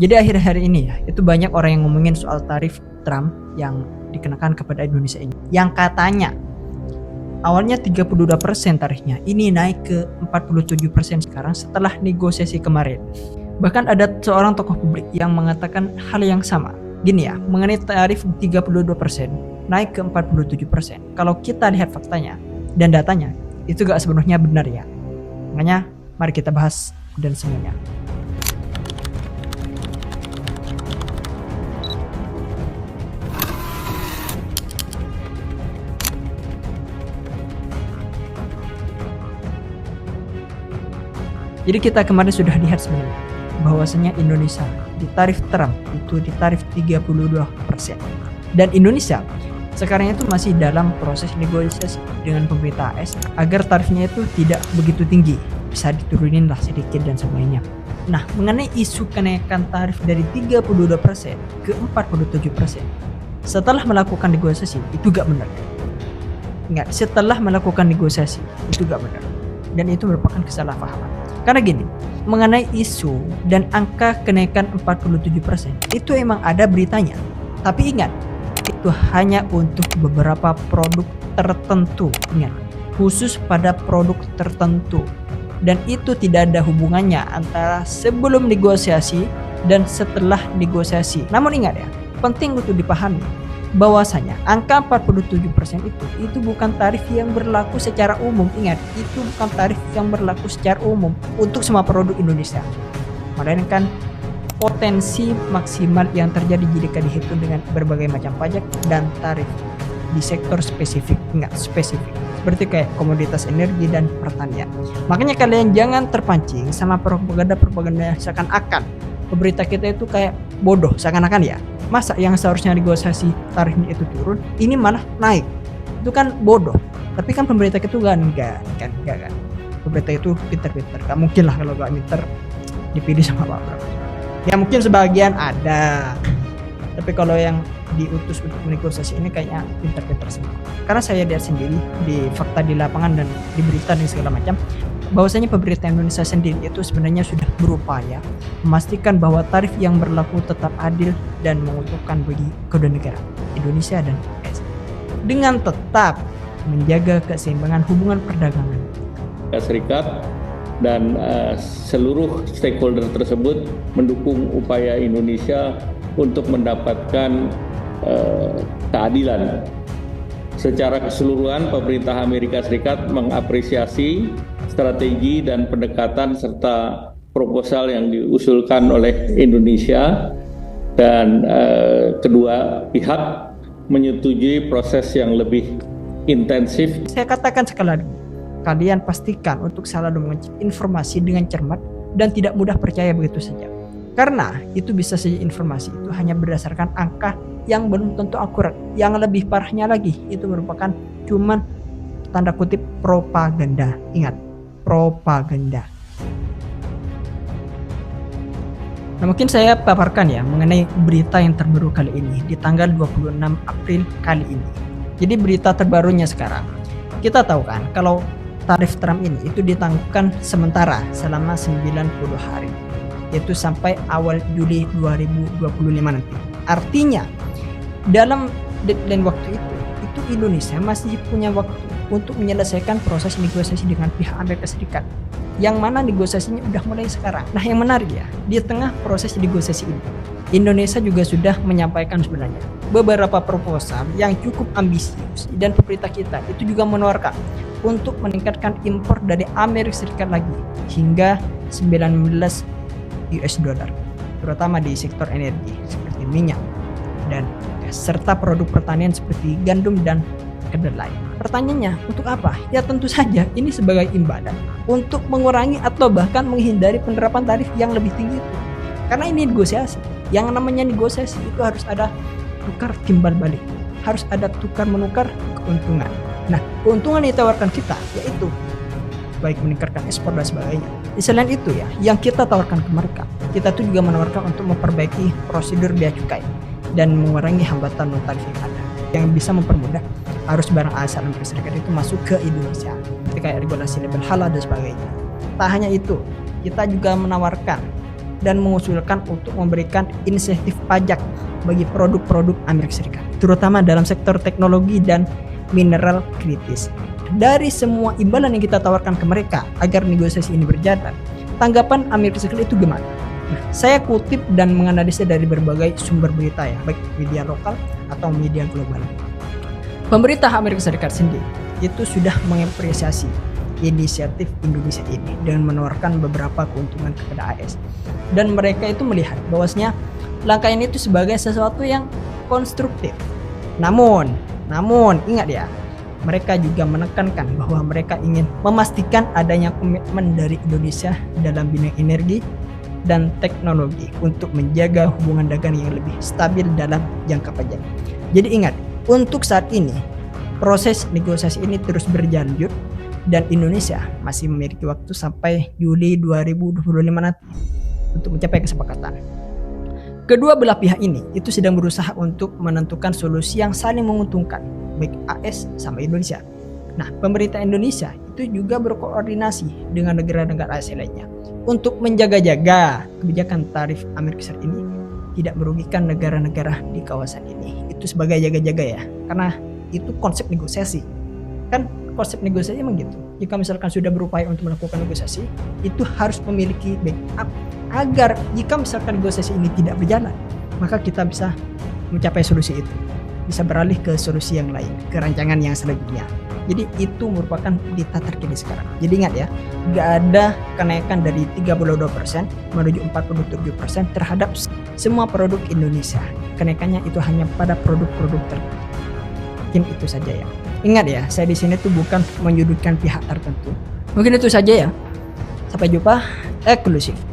Jadi akhir-akhir ini ya, itu banyak orang yang ngomongin soal tarif Trump yang dikenakan kepada Indonesia ini. Yang katanya awalnya 32% tarifnya, ini naik ke 47% sekarang setelah negosiasi kemarin. Bahkan ada seorang tokoh publik yang mengatakan hal yang sama. Gini ya, mengenai tarif 32% naik ke 47%. Kalau kita lihat faktanya dan datanya, itu gak sepenuhnya benar ya. Makanya mari kita bahas dan semuanya. Jadi kita kemarin sudah lihat sebenarnya bahwasanya Indonesia di tarif Trump itu di tarif 32%. Dan Indonesia sekarang itu masih dalam proses negosiasi dengan pemerintah AS agar tarifnya itu tidak begitu tinggi, bisa diturunin lah sedikit dan sebagainya. Nah, mengenai isu kenaikan tarif dari 32% ke 47%, setelah melakukan negosiasi itu gak benar. Ingat, setelah melakukan negosiasi itu gak benar. Dan itu merupakan kesalahpahaman. Karena gini, mengenai isu dan angka kenaikan 47%, itu emang ada beritanya. Tapi ingat, itu hanya untuk beberapa produk tertentu. Ingat, khusus pada produk tertentu. Dan itu tidak ada hubungannya antara sebelum negosiasi dan setelah negosiasi. Namun ingat ya, penting untuk dipahami bahwasanya angka 47% itu bukan tarif yang berlaku secara umum. Ingat, itu bukan tarif yang berlaku secara umum untuk semua produk Indonesia, melainkan potensi maksimal yang terjadi jika dihitung dengan berbagai macam pajak dan tarif di sektor spesifik. Ingat, spesifik, seperti kayak komoditas energi dan pertanian. Makanya kalian jangan terpancing sama propaganda seakan-akan pemerintah kita itu kayak bodoh, seakan-akan ya. Masa yang seharusnya negosiasi tarifnya itu turun, ini malah naik? Itu kan bodoh. Tapi kan pemerintah itu enggak kan. Pemerintah itu pintar-pintar. Gak mungkin lah kalau gak pintar dipilih sama Pak Prabowo. Ya mungkin sebagian ada. Tapi kalau yang diutus untuk negosiasi ini kayaknya pintar-pintar semua. Karena saya lihat sendiri di fakta di lapangan dan di berita dan segala macam, bahwasanya pemerintah Indonesia sendiri itu sebenarnya sudah berupaya memastikan bahwa tarif yang berlaku tetap adil dan menguntungkan bagi kedua negara, Indonesia dan AS, dengan tetap menjaga keseimbangan hubungan perdagangan. Serikat dan seluruh stakeholder tersebut mendukung upaya Indonesia untuk mendapatkan keadilan. Secara keseluruhan, pemerintah Amerika Serikat mengapresiasi strategi dan pendekatan serta proposal yang diusulkan oleh Indonesia, dan kedua pihak menyetujui proses yang lebih intensif. Saya katakan sekali lagi, kalian pastikan untuk selalu mengecek informasi dengan cermat dan tidak mudah percaya begitu saja. Karena itu bisa saja informasi itu hanya berdasarkan angka yang belum tentu akurat. Yang lebih parahnya lagi, itu merupakan cuman tanda kutip propaganda. Ingat, propaganda. Nah, mungkin saya paparkan ya mengenai berita yang terbaru kali ini di tanggal 26 April kali ini. Jadi berita terbarunya sekarang, kita tahu kan kalau tarif Trump ini itu ditangguhkan sementara selama 90 hari, yaitu sampai awal Juli 2025 nanti. Artinya dalam deadline waktu itu Indonesia masih punya waktu untuk menyelesaikan proses negosiasi dengan pihak Amerika Serikat, yang mana negosiasinya udah mulai sekarang. Nah, yang menarik ya, di tengah proses negosiasi ini, Indonesia juga sudah menyampaikan sebenarnya beberapa proposal yang cukup ambisius, dan pemerintah kita itu juga menawarkan untuk meningkatkan impor dari Amerika Serikat lagi hingga 19 US dollar, terutama di sektor energi seperti minyak dan serta produk pertanian seperti gandum dan kedelai. Pertanyaannya, untuk apa? Ya tentu saja ini sebagai imbalan untuk mengurangi atau bahkan menghindari penerapan tarif yang lebih tinggi itu. Karena ini negosiasi. Yang namanya negosiasi itu harus ada tukar timbal balik, harus ada tukar menukar keuntungan. Nah, keuntungan yang ditawarkan kita yaitu baik meningkatkan ekspor dan sebagainya. Selain itu ya, yang kita tawarkan ke mereka, kita tuh juga menawarkan untuk memperbaiki prosedur bea cukai dan mengurangi hambatan non tarif yang ada, yang bisa mempermudah arus barang asal Amerika Serikat itu masuk ke Indonesia, seperti kayak regulasi label halal dan sebagainya. Tak hanya itu, kita juga menawarkan dan mengusulkan untuk memberikan insentif pajak bagi produk-produk Amerika Serikat, terutama dalam sektor teknologi dan mineral kritis. Dari semua imbalan yang kita tawarkan ke mereka agar negosiasi ini berjalan, tanggapan Amerika Serikat itu gimana? Nah, saya kutip dan menganalisa dari berbagai sumber berita ya, baik media lokal atau media global. Pemerintah Amerika Serikat sendiri itu sudah mengapresiasi inisiatif Indonesia ini dengan menawarkan beberapa keuntungan kepada AS. Dan mereka itu melihat bahwasanya langkah ini itu sebagai sesuatu yang konstruktif. Namun ingat ya, mereka juga menekankan bahwa mereka ingin memastikan adanya komitmen dari Indonesia dalam bidang energi dan teknologi untuk menjaga hubungan dagang yang lebih stabil dalam jangka panjang. Jadi ingat, untuk saat ini proses negosiasi ini terus berlanjut dan Indonesia masih memiliki waktu sampai Juli 2025 nanti untuk mencapai kesepakatan. Kedua belah pihak ini itu sedang berusaha untuk menentukan solusi yang saling menguntungkan baik AS sama Indonesia. Nah, pemerintah Indonesia itu juga berkoordinasi dengan negara-negara ASEAN lainnya untuk menjaga-jaga kebijakan tarif Amerika Serikat ini tidak merugikan negara-negara di kawasan ini. Itu sebagai jaga-jaga ya, karena itu konsep negosiasi. Kan konsep negosiasi emang gitu. Jika misalkan sudah berupaya untuk melakukan negosiasi, itu harus memiliki backup agar jika misalkan negosiasi ini tidak berjalan, maka kita bisa mencapai solusi itu, bisa beralih ke solusi yang lain, ke rancangan yang selanjutnya. Jadi itu merupakan data terkini sekarang. Jadi ingat ya, nggak ada kenaikan dari 32% menuju 47% terhadap semua produk Indonesia. Kenaikannya itu hanya pada produk-produk tertentu. Mungkin itu saja ya. Ingat ya, saya di sini tuh bukan menyudutkan pihak tertentu. Mungkin itu saja ya. Sampai jumpa. Eksklusif.